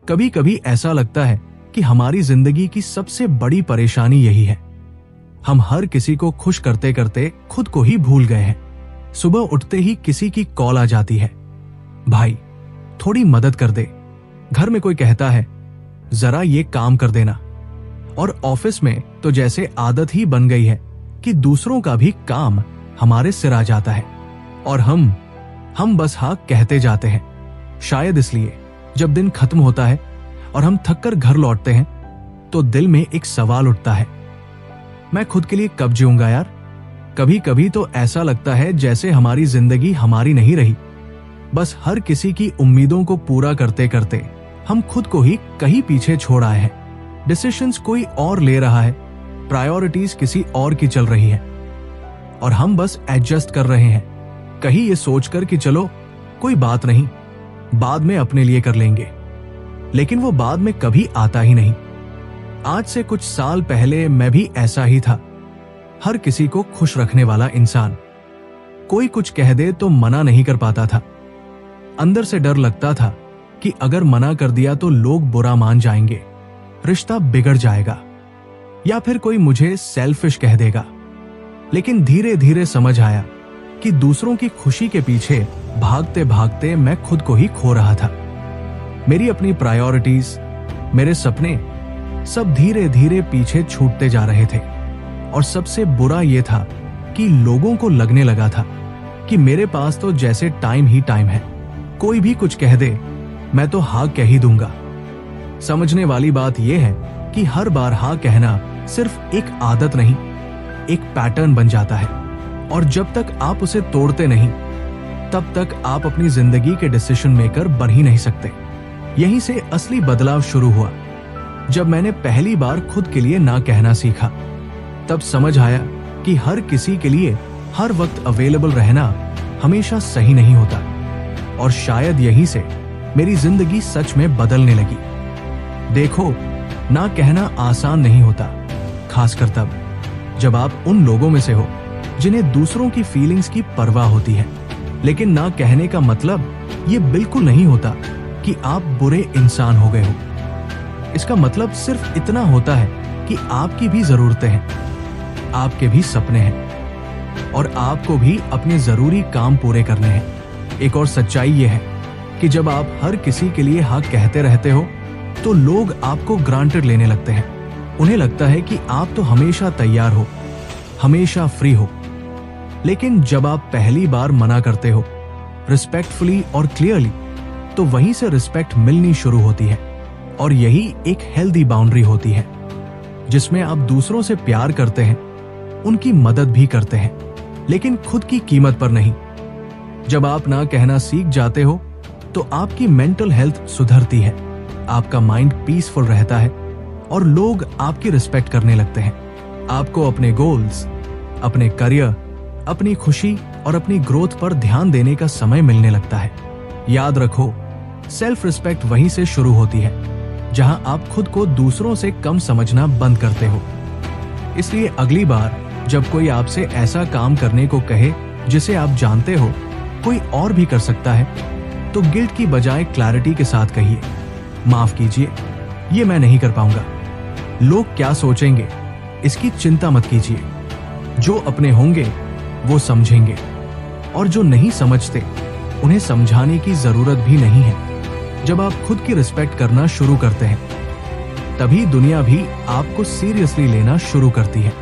कभी कभी ऐसा लगता है कि हमारी जिंदगी की सबसे बड़ी परेशानी यही है। हम हर किसी को खुश करते करते खुद को ही भूल गए हैं। सुबह उठते ही किसी की कॉल आ जाती है, भाई थोड़ी मदद कर दे। घर में कोई कहता है, जरा ये काम कर देना। और ऑफिस में तो जैसे आदत ही बन गई है कि दूसरों का भी काम हमारे सिर आ जाता है और हम बस हाँ कहते जाते हैं। शायद इसलिए जब दिन खत्म होता है और हम थककर घर लौटते हैं तो दिल में एक सवाल उठता है, मैं खुद के लिए कब जीऊंगा यार। कभी कभी तो ऐसा लगता है जैसे हमारी जिंदगी हमारी नहीं रही, बस हर किसी की उम्मीदों को पूरा करते करते हम खुद को ही कहीं पीछे छोड़ आए हैं। डिसीजंस कोई और ले रहा है, प्रायोरिटीज किसी और की चल रही है और हम बस एडजस्ट कर रहे हैं, कहीं ये सोचकर कि चलो कोई बात नहीं, बाद में अपने लिए कर लेंगे। लेकिन वो बाद में कभी आता ही नहीं। आज से कुछ साल पहले मैं भी ऐसा ही था, हर किसी को खुश रखने वाला इंसान। कोई कुछ कह दे तो मना नहीं कर पाता था। अंदर से डर लगता था कि अगर मना कर दिया तो लोग बुरा मान जाएंगे, रिश्ता बिगड़ जाएगा या फिर कोई मुझे सेल्फिश कह देगा। लेकिन धीरे धीरे समझ आया कि दूसरों की खुशी के पीछे भागते भागते मैं खुद को ही खो रहा था। मेरी अपनी प्रायोरिटीज, मेरे सपने सब धीरे धीरे पीछे छूटते जा रहे थे। और सबसे बुरा यह था कि लोगों को लगने लगा था कि मेरे पास तो जैसे टाइम ही टाइम है, कोई भी कुछ कह दे मैं तो हाँ कह ही दूंगा। समझने वाली बात यह है कि हर बार हाँ कहना सिर्फ एक आदत नहीं, एक पैटर्न बन जाता है और जब तक आप उसे तोड़ते नहीं तब तक आप अपनी जिंदगी के डिसीजन मेकर बन ही नहीं सकते। यहीं से असली बदलाव शुरू हुआ जब मैंने पहली बार खुद के लिए ना कहना सीखा। तब समझ आया कि हर किसी के लिए हर वक्त अवेलेबल रहना हमेशा सही नहीं होता और शायद यहीं से मेरी जिंदगी सच में बदलने लगी। देखो, ना कहना आसान नहीं होता, खासकर तब जब आप उन लोगों में से हो जिन्हें दूसरों की फीलिंग्स की परवाह होती है। लेकिन ना कहने का मतलब ये बिल्कुल नहीं होता कि आप बुरे इंसान हो गए हो। इसका मतलब सिर्फ इतना होता है कि आपकी भी जरूरतें हैं, आपके भी सपने हैं और आपको भी अपने जरूरी काम पूरे करने हैं। एक और सच्चाई यह है कि जब आप हर किसी के लिए हाँ कहते रहते हो तो लोग आपको ग्रांटेड लेने लगते हैं। उन्हें लगता है कि आप तो हमेशा तैयार हो, हमेशा फ्री हो। लेकिन जब आप पहली बार मना करते हो रिस्पेक्टफुली और क्लियरली, तो वहीं से रिस्पेक्ट मिलनी शुरू होती है और यही एक हेल्दी बाउंड्री होती है जिसमें आप दूसरों से प्यार करते हैं, उनकी मदद भी करते हैं, लेकिन खुद की कीमत पर नहीं। जब आप ना कहना सीख जाते हो तो आपकी मेंटल हेल्थ सुधरती है, आपका माइंड पीसफुल रहता है और लोग आपकी रिस्पेक्ट करने लगते हैं। आपको अपने गोल्स, अपने करियर, अपनी खुशी और अपनी ग्रोथ पर ध्यान देने का समय मिलने लगता है। याद रखो, सेल्फ रिस्पेक्ट वहीं से शुरू होती है जहां आप खुद को दूसरों से कम समझना बंद करते हो। इसलिए अगली बार जब कोई आपसे ऐसा काम करने को कहे जिसे आप जानते हो कोई और भी कर सकता है, तो गिल्ट की बजाय क्लैरिटी के साथ कहिए, माफ कीजिए, ये मैं नहीं कर पाऊंगा। लोग क्या सोचेंगे इसकी चिंता मत कीजिए। जो अपने होंगे वो समझेंगे और जो नहीं समझते उन्हें समझाने की जरूरत भी नहीं है। जब आप खुद की रिस्पेक्ट करना शुरू करते हैं तभी दुनिया भी आपको सीरियसली लेना शुरू करती है।